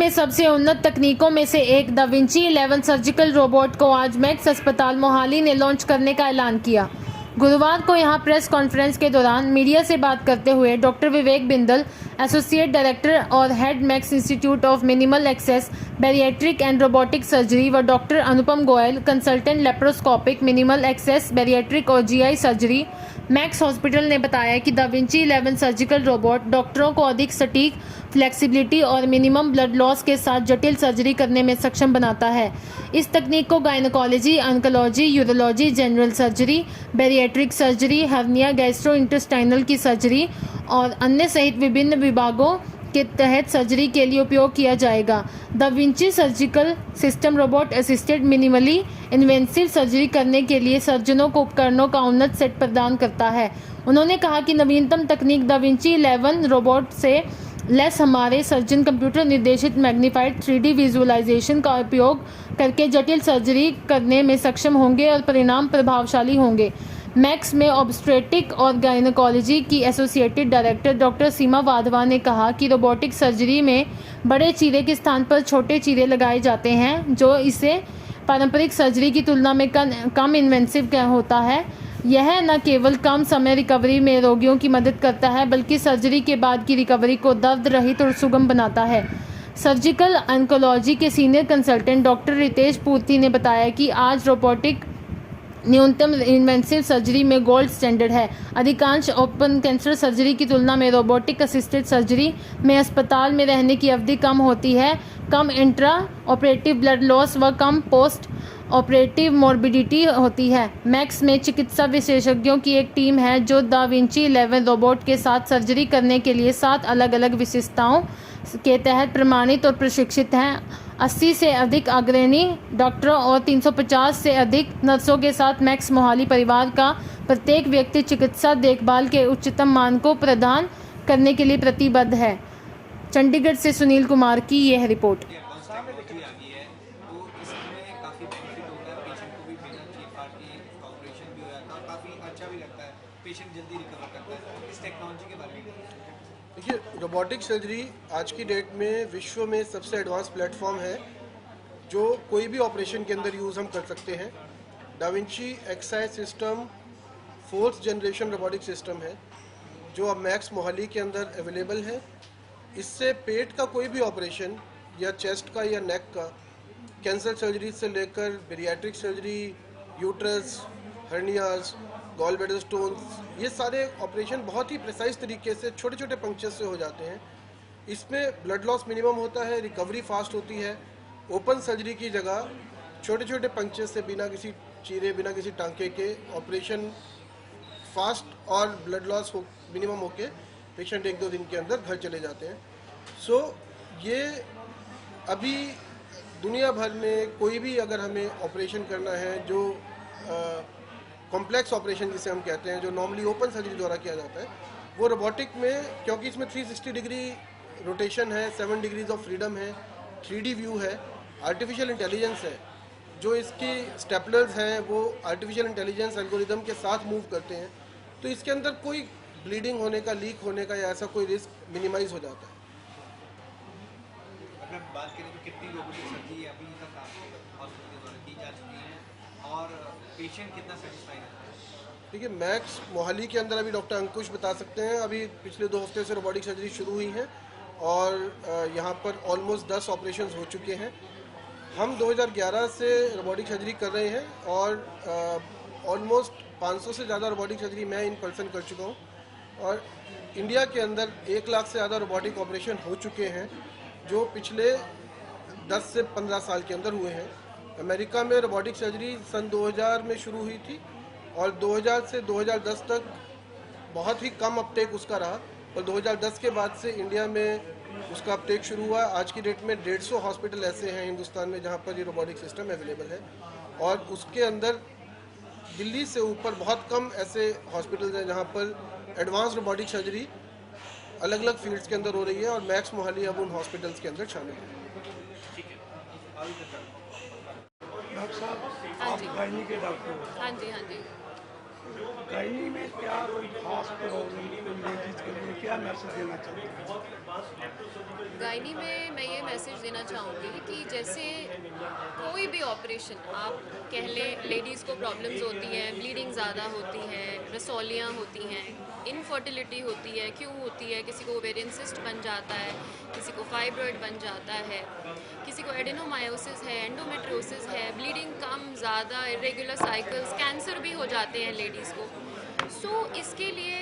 में सबसे उन्नत तकनीकों में से एक दा विंची 11 सर्जिकल रोबोट को आज मैक्स अस्पताल मोहाली ने लॉन्च करने का ऐलान किया। गुरुवार को यहां प्रेस कॉन्फ्रेंस के दौरान मीडिया से बात करते हुए doctor Vivek Bindal, associate director और head Max institute of minimal access bariatric and robotic surgery, व doctor Anupam Goyal, consultant laparoscopic minimal access bariatric और जीआई सर्जरी, मैक्स हॉस्पिटल ने बताया कि दा विंची 11 सर्जिकल रोबोट डॉक्टरों को अधिक सटीक, फ्लेक्सिबिलिटी और मिनिमम ब्लड लॉस के साथ जटिल सर्जरी करने में सक्षम बनाता है। इस तकनीक को gynaecology, oncology, urology, general surgery, bariatric surgery, hernia, gastrointestinal की सर्जरी और अन्य सहित विभिन्न विभागों के तहत सर्जरी के लिए उपयोग किया जाएगा। Da Vinci surgical system robot assisted minimally invasive surgery करने के लिए सर्जनों को उपकरणों का उन्नत सेट प्रदान करता है। उन्होंने कहा कि नवीनतम तकनीक दा विंची 11 रोबोट से लेस हमारे सर्जन कंप्यूटर निर्देशित मैग्नीफाइड 3D विजुअलाइजेशन का उपयोग करके जटिल सर्जरी करने में सक्षम होंगे और परिणाम प्रभावशाली होंगे। मैक्स में ऑब्स्टेट्रिक और गायनोकोलॉजी की एसोसिएटेड डायरेक्टर डॉक्टर सीमा वाधवा ने कहा कि रोबोटिक सर्जरी में बड़े चीरे के स्थान पर छोटे चीरे लगाए जाते हैं, जो इसे पारंपरिक सर्जरी की तुलना में कम इन्वेसिव होता है। यह न केवल कम समय रिकवरी में रोगियों की मदद करता है, बल्कि सर्जरी के बाद की रिकवरी को दर्द रहित और सुगम बनाता है। सर्जिकल ऑन्कोलॉजी के सीनियर कंसल्टेंट डॉक्टर रितेश पूर्ति ने बताया कि आज रोबोटिक न्यूनतम इन्वेसिव सर्जरी में गोल्ड स्टैंडर्ड है। अधिकांश ओपन कैंसर सर्जरी की तुलना में रोबोटिक असिस्टेड सर्जरी में अस्पताल में रहने की अवधि कम होती है, कम इंट्रा ऑपरेटिव ब्लड लॉस व कम पोस्ट ऑपरेटिव मॉर्बिडिटी होती है। मैक्स में चिकित्सा विशेषज्ञों की एक टीम है जो दा विंची 11 रोबोट के साथ सर्जरी करने के लिए 7 अलग अलग विशेषताओं के तहत प्रमाणित और प्रशिक्षित हैं। 80 से अधिक अग्रणी डॉक्टरों और 350 से अधिक नर्सों के साथ मैक्स मोहाली परिवार का प्रत्येक व्यक्ति चिकित्सा देखभाल के उच्चतम मान को प्रदान करने के लिए प्रतिबद्ध है। चंडीगढ़ से सुनील कुमार की यह रिपोर्ट। देखिए, रोबोटिक सर्जरी आज की डेट में विश्व में सबसे एडवांस प्लेटफॉर्म है जो कोई भी ऑपरेशन के अंदर यूज़ हम कर सकते हैं। Da Vinci XI system 4th generation robotic system है जो अब मैक्स मोहाली के अंदर अवेलेबल है। इससे पेट का कोई भी ऑपरेशन या चेस्ट का या नेक का, कैंसर सर्जरी से लेकर bariatric surgery, uterus, hernias, gall bladder stones, ये सारे ऑपरेशन बहुत ही प्रिसाइज तरीके से छोटे छोटे पंक्चर से हो जाते हैं। इसमें ब्लड लॉस मिनिमम होता है, रिकवरी फास्ट होती है। ओपन सर्जरी की जगह छोटे छोटे पंक्चर से बिना किसी चीरे, बिना किसी टांके के ऑपरेशन फास्ट और ब्लड लॉस मिनिमम होके पेशेंट 1-2 दिन के अंदर घर चले जाते हैं। सो ये अभी दुनिया भर में कोई भी अगर हमें ऑपरेशन करना है जो कॉम्प्लेक्स ऑपरेशन जिसे हम कहते हैं, जो नॉर्मली ओपन सर्जरी द्वारा किया जाता है, वो रोबोटिक में, क्योंकि इसमें 360 डिग्री रोटेशन है, 7 डिग्रीज ऑफ फ्रीडम है, 3D व्यू है, आर्टिफिशियल इंटेलिजेंस है, जो इसकी स्टेपलर्स हैं वो आर्टिफिशियल इंटेलिजेंस एल्गोरिदम के साथ मूव करते हैं, तो इसके अंदर कोई ब्लीडिंग होने का, लीक होने का या ऐसा कोई रिस्क मिनिमाइज हो जाता है। अगर बात करें तो कितनी रोबोटिक सर्जरी अभी तक आपके हॉस्पिटल द्वारा की जा चुकी है और पेशेंट कितना सेटिस्फाइड है? देखिए, मैक्स मोहाली के अंदर अभी डॉक्टर अंकुश बता सकते हैं, अभी पिछले 2 हफ्ते से रोबोटिक सर्जरी शुरू हुई है और यहाँ पर ऑलमोस्ट 10 ऑपरेशंस हो चुके हैं। हम 2011 से रोबोटिक सर्जरी कर रहे हैं और ऑलमोस्ट 500 से ज़्यादा रोबोटिक सर्जरी मैं इन पर्सन कर चुका हूँ और इंडिया के अंदर 1 लाख से ज़्यादा रोबोटिक ऑपरेशन हो चुके हैं जो पिछले 10 से 15 साल के अंदर हुए हैं। अमेरिका में रोबोटिक सर्जरी सन 2000 में शुरू हुई थी और 2000 से 2010 तक बहुत ही कम अपटेक उसका रहा और 2010 के बाद से इंडिया में उसका अपटेक शुरू हुआ। आज की डेट में 150 हॉस्पिटल ऐसे हैं हिंदुस्तान में जहाँ पर ये रोबोटिक सिस्टम अवेलेबल है और उसके अंदर दिल्ली से ऊपर बहुत कम ऐसे हॉस्पिटल्स हैं जहाँ पर एडवांस रोबोटिक सर्जरी अलग अलग फील्ड्स के अंदर हो रही है और मैक्स मोहाली अब उन हॉस्पिटल्स के अंदर शामिल है। डॉक्टर साहब, आप गायनी के डॉक्टर हो। हाँ जी। गायनी में क्या कोई खास प्रॉब्लम लेडीज के लिए क्या मैसेज देना चाहते हैं? गायनी में मैं ये मैसेज देना चाहूँगी कि जैसे कोई भी ऑपरेशन आप कह लें, लेडीज़ को प्रॉब्लम्स होती हैं, ब्लीडिंग ज़्यादा होती है, रसौलियाँ होती हैं, इनफर्टिलिटी होती है, क्यों होती है, किसी को ओवेरियन सिस्ट बन जाता है, किसी को फाइब्रॉइड बन जाता है, किसी को एडेनोमायोसिस है, एंडोमेट्रियोसिस है, ब्लीडिंग कम ज़्यादा, इरेगुलर साइकिल्स, कैंसर भी हो जाते हैं लेडीज़ को। सो इसके लिए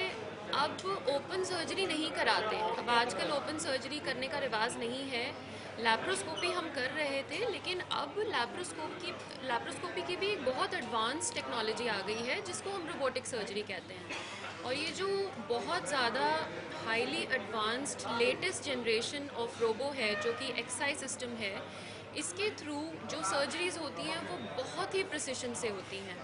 अब ओपन सर्जरी नहीं कराते हैं। अब आजकल ओपन सर्जरी करने का रिवाज नहीं है। लैप्रोस्कोपी हम कर रहे थे, लेकिन अब लैप्रोस्कोपी की भी एक बहुत एडवांस टेक्नोलॉजी आ गई है जिसको हम रोबोटिक सर्जरी कहते हैं। और ये जो बहुत ज़्यादा highly advanced latest generation of robo है जो कि एक्सआई सिस्टम है, इसके थ्रू जो सर्जरीज होती हैं वो बहुत ही प्रिसिशन से होती हैं।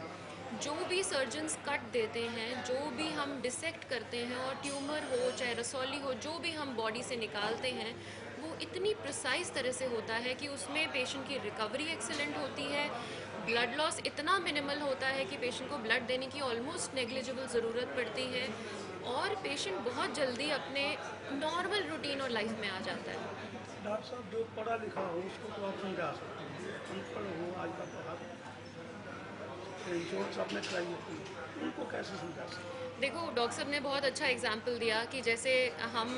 जो भी सर्जन्स कट देते हैं, जो भी हम डिसेक्ट करते हैं, और ट्यूमर हो चाहे रसौली हो, जो भी हम बॉडी से निकालते हैं वो इतनी प्रिसाइज तरह से होता है कि उसमें पेशेंट की रिकवरी एक्सीलेंट होती है। ब्लड लॉस इतना मिनिमल होता है कि पेशेंट को ब्लड देने की ऑलमोस्ट नेग्लिजिबल ज़रूरत पड़ती है और पेशेंट बहुत जल्दी अपने नॉर्मल रूटीन और लाइफ में आ जाता है। डॉक्टर साहब, जो पढ़ा लिखा हो उसको तो आप समझा सकते हैं, अनपढ़ हो आज का पढ़ा इंश्योरेंस आपने कराई होती है, उनको कैसे समझा सकते हैं? देखो, डॉक्टर साहब ने बहुत अच्छा एग्जाम्पल दिया कि जैसे हम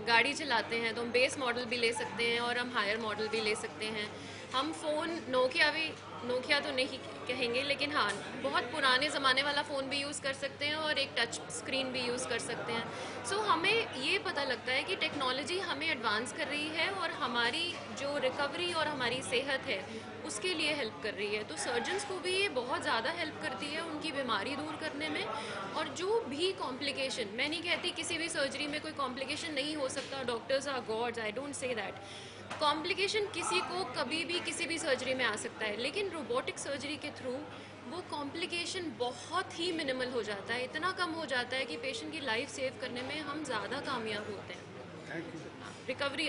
गाड़ी चलाते हैं तो हम बेस मॉडल भी ले सकते हैं और हम हायर मॉडल भी ले सकते हैं। हम फ़ोन नोकिया तो नहीं कहेंगे, लेकिन हाँ, बहुत पुराने ज़माने वाला फ़ोन भी यूज़ कर सकते हैं और एक टच स्क्रीन भी यूज़ कर सकते हैं। सो हमें ये पता लगता है कि टेक्नोलॉजी हमें एडवांस कर रही है और हमारी जो रिकवरी और हमारी सेहत है उसके लिए हेल्प कर रही है। तो सर्जन्स को भी ये बहुत ज़्यादा हेल्प करती है उनकी बीमारी दूर करने में। और जो भी कॉम्प्लिकेशन, मैं नहीं कहती किसी भी सर्जरी में कोई कॉम्प्लिकेशन नहीं हो सकता, doctors are gods, I don't say that. Complication किसी को कभी भी किसी भी सर्जरी में आ सकता है, लेकिन रोबोटिक सर्जरी के थ्रू वो कॉम्प्लिकेशन बहुत ही मिनिमल हो जाता है, इतना कम हो जाता है कि पेशेंट की लाइफ सेव करने में हम ज़्यादा कामयाब होते हैं। Thank you. रिकवरी